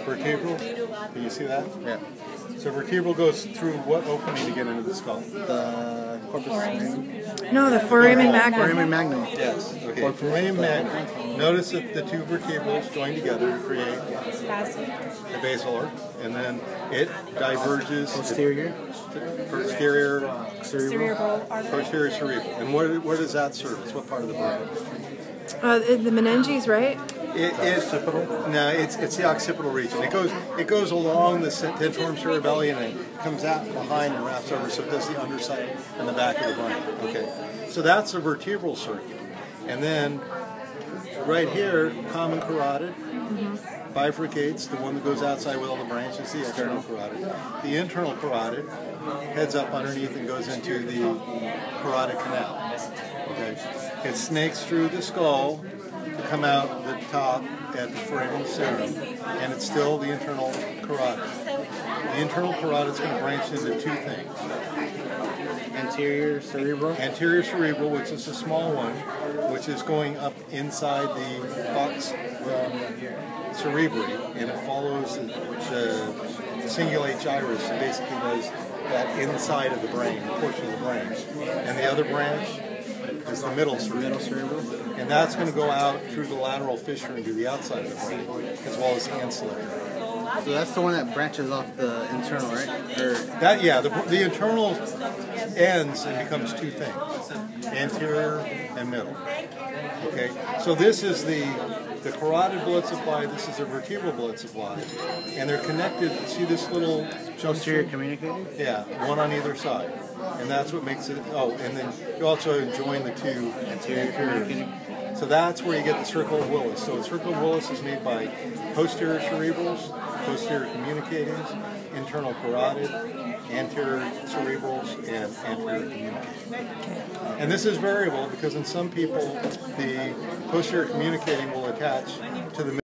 Vertebral? Can you see that? Yeah. So vertebral goes through what opening to get into the skull? The corpus. No, the foramen magnum. Foramen magnum. Yes. Okay. Foramen magnum. Notice that the two vertebrals join together to create the basal arc, and then it diverges Posterior. posterior Cerebral artery. posterior cerebral. And where does that service? What part of the brain? The meninges, right? No, it's the occipital region. It goes along the tentorium cerebelli and it comes out behind and wraps over, so it does the underside and the back of the brain. Okay, so that's the vertebral circuit, and then right here, common carotid bifurcates. The one that goes outside with all the branches, the external carotid. The internal carotid heads up underneath and goes into the carotid canal. Okay, it snakes through the skull to come out the top at the foramen cerebrum, and it's still the internal carotid. The internal carotid is going to branch into two things. Anterior cerebral. Anterior cerebral, which is a small one, which is going up inside the falx cerebri, and it follows the cingulate gyrus. It basically does that inside of the brain, the portion of the brain. And the other branch is the middle cerebral. And that's going to go out through the lateral fissure into the outside of the brain, as well as the ancillary. So that's the one that branches off the internal, right? Or The internal ends and becomes two things, anterior and middle. Okay, so this is the carotid blood supply, this is the vertebral blood supply, and they're connected. See this little posterior communicating? Yeah, one on either side, and that's what makes it. Oh, and then you also join the two anterior. So that's where you get the circle of Willis. So the circle of Willis is made by posterior cerebrals, posterior communicatings, internal carotid, anterior cerebrals, and anterior communicating. And this is variable because in some people the posterior communicating will attach to the